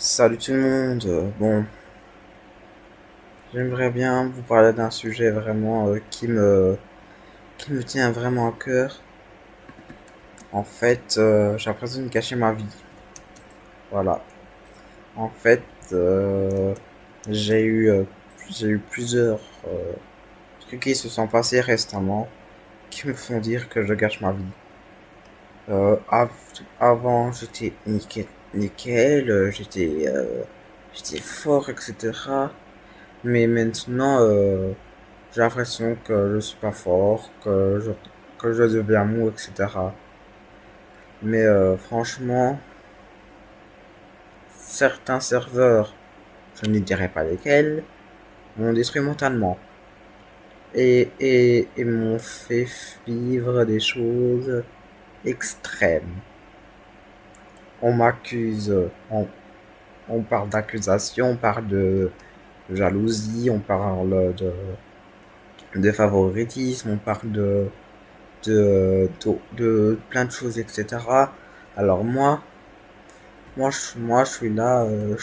Salut tout le monde. Bon, j'aimerais bien vous parler d'un sujet vraiment qui me tient vraiment à cœur. En fait, j'ai l'impression de cacher ma vie. Voilà. En fait, euh, j'ai eu euh, j'ai eu plusieurs trucs qui se sont passés récemment qui me font dire que je gâche ma vie. Avant, j'étais nickel, j'étais fort, etc. Mais maintenant, j'ai l'impression que je suis pas fort, que je deviens mou, etc. Mais franchement, certains serveurs, je ne dirais pas lesquels, m'ont détruit mentalement. Et m'ont fait vivre des choses extrêmes. On m'accuse, on parle d'accusation, on parle de jalousie, on parle de favoritisme, on parle de plein de choses, etc. Alors moi, je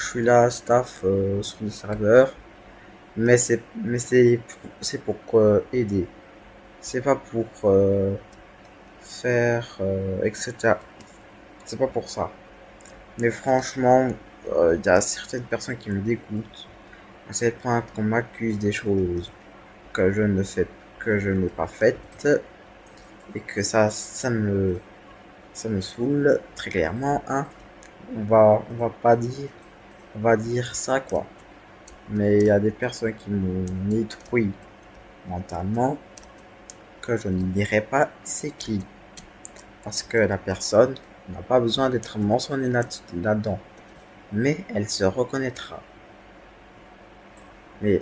suis là, staff sur le serveur, mais c'est pour aider. C'est pas pour faire, etc. C'est pas pour ça. Mais franchement, il y a certaines personnes qui me dégoûtent à tel point qu'on m'accuse des choses que je ne fais, que je n'ai pas faites et que ça me saoule très clairement, hein. On va pas dire, on va dire ça quoi. Mais il y a des personnes qui m'ont détruit mentalement que je ne dirai pas c'est qui. Parce que la personne n'a pas besoin d'être mentionnée là-dedans. Mais elle se reconnaîtra. Mais,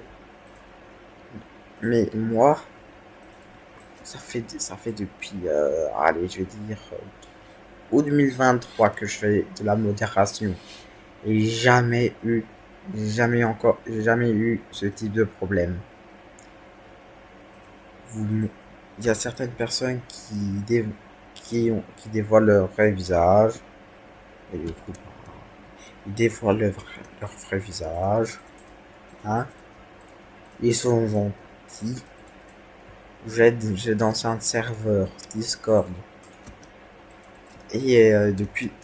mais moi, ça fait depuis, allez, je vais dire, août 2023 que je fais de la modération. Et jamais eu ce type de problème. Il y a certaines personnes qui dévoilent leur vrai visage. Et du coup, ils dévoilent leur vrai visage. Hein. Ils sont gentils. J'ai d'anciens serveurs Discord. Et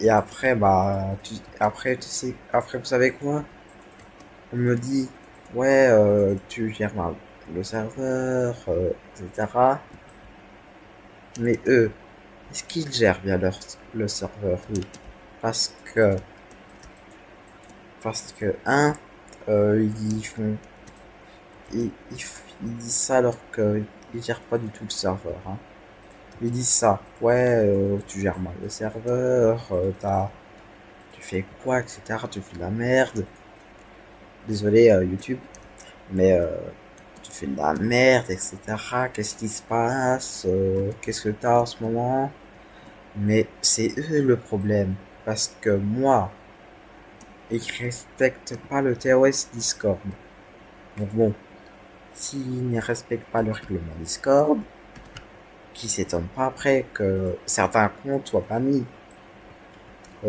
après, bah, après, vous savez quoi? On me dit, ouais, tu gères mal le serveur, etc. Mais eux, est-ce qu'ils gèrent bien le serveur? Oui. Parce que, ils font, ils disent ça alors qu'ils gèrent pas du tout le serveur, hein. Ils disent ça, ouais, tu gères mal le serveur, tu fais quoi, etc. Tu fais de la merde. Désolé, YouTube, mais tu fais de la merde, etc. Qu'est-ce qui se passe? Qu'est-ce que t'as en ce moment? Mais c'est eux le problème. Parce que moi, ils respectent pas le TOS Discord. Donc bon, s'ils ne respectent pas le règlement Discord, qui s'étonne pas après que certains comptes soient pas mis.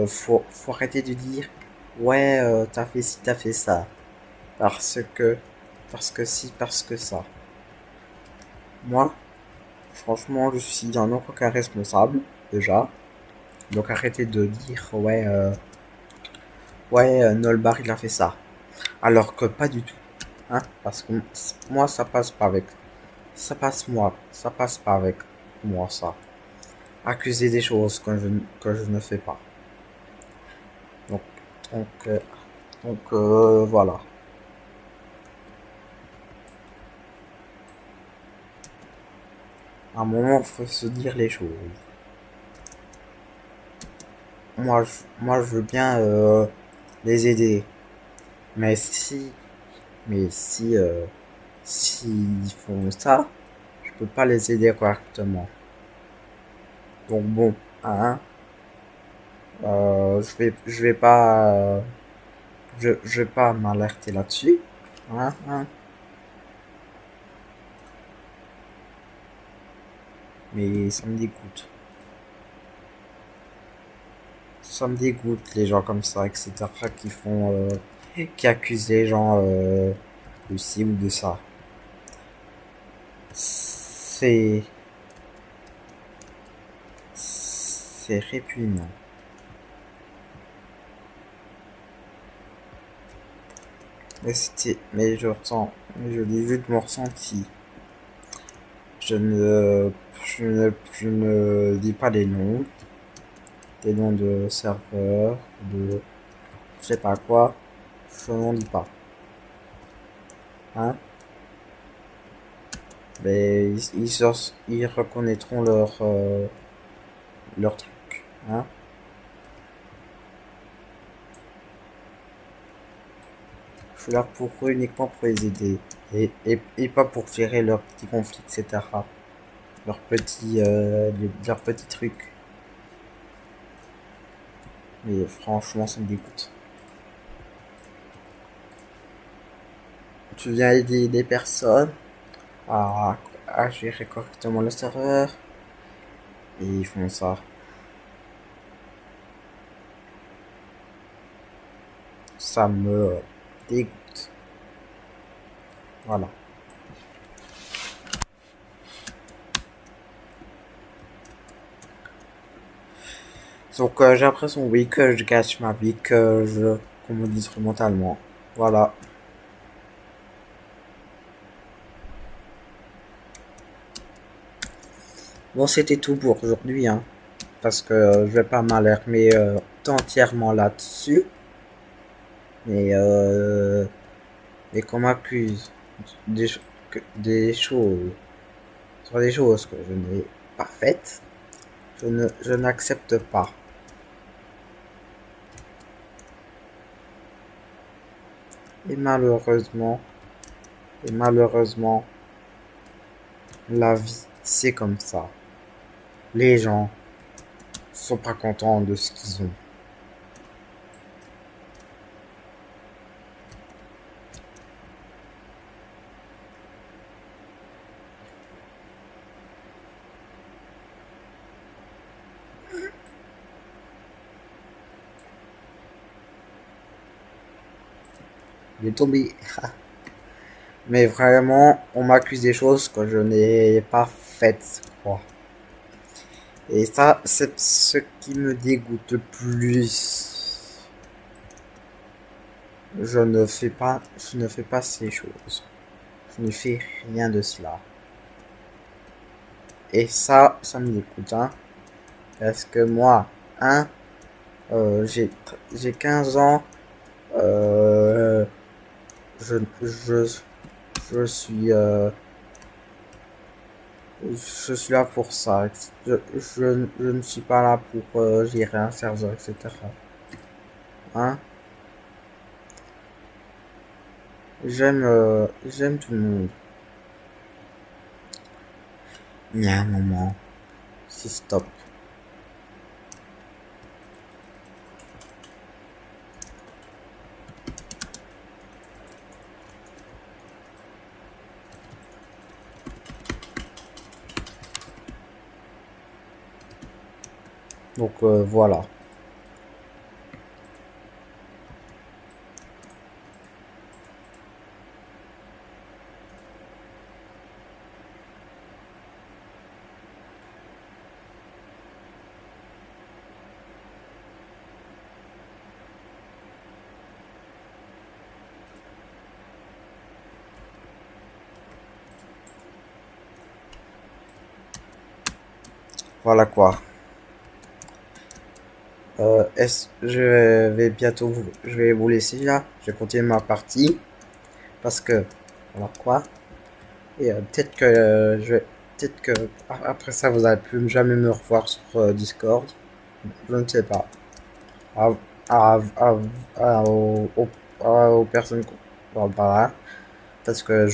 Faut arrêter de dire ouais, t'as fait ci, t'as fait ça. Parce que, parce que si, parce que ça. Moi, franchement, je suis un autre cas responsable, déjà. Donc arrêtez de dire ouais, Nolbar il a fait ça. Alors que pas du tout. Hein, parce que moi, ça passe pas avec moi, ça. Accuser des choses que je ne fais pas. Donc, donc, euh, donc, voilà. À un moment, il faut se dire les choses. Moi, je veux bien les aider. Mais s'ils font ça, je peux pas les aider correctement. Donc bon, hein, je vais pas m'alerter là-dessus. Hein, hein. Mais ça me dégoûte. ça me dégoûte les gens comme ça, etc. qui font, qui accusent les gens de ci ou de ça. C'est, c'est répugnant. Mais je ressens, je l'ai vu de mon ressenti. Je ne, je ne dis pas des noms de serveurs, de, je sais pas quoi. Je n'en dis pas, hein. Mais ils reconnaîtront leur truc, hein. Je suis là pour eux uniquement pour les aider et pas pour gérer leurs petits conflits, etc. Leurs petits trucs. Mais franchement, ça me dégoûte. Tu viens aider des personnes à, à gérer correctement le serveur et ils font ça. Ça me dégoûte. Voilà. Donc j'ai l'impression, oui, que je gâche ma vie, qu'on me détruit mentalement. Voilà. Bon, c'était tout pour aujourd'hui, hein. Parce que je vais pas m'alarmer entièrement là-dessus. Mais, mais qu'on m'accuse des, des choses, sur des choses que je n'ai pas faites, je n'accepte pas. Et malheureusement, et malheureusement, la vie, c'est comme ça. Les gens sont pas contents de ce qu'ils ont. Il est tombé. Mais vraiment, on m'accuse des choses que je n'ai pas faites, quoi. Et ça, c'est ce qui me dégoûte le plus. Je ne fais pas ces choses. Je ne fais rien de cela. Et ça me dégoûte, hein. Parce que moi, hein, j'ai 15 ans, euh, je, je, je suis, euh, je suis là pour ça. Je ne suis pas là pour gérer un serveur, etc. Hein? J'aime tout le monde. Il y a un moment, c'est stop. Donc voilà. Voilà quoi. Je vais vous laisser là. Je vais continuer ma partie parce que voilà quoi. Et peut-être que peut-être que après ça vous allez plus jamais me revoir sur Discord. Je ne sais pas. À, à, à, aux personnes qui parlent pas là parce que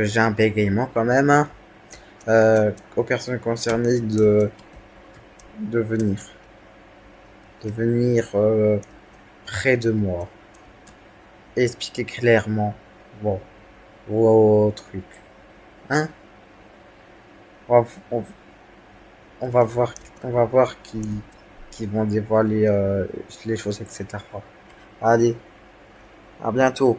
j'ai un bégaiement quand même, hein. Aux personnes concernées de venir de venir près de moi et expliquer clairement bon, vos trucs. Hein? On va, on, on va voir, on va voir qui vont dévoiler les choses, etc. Allez, à bientôt.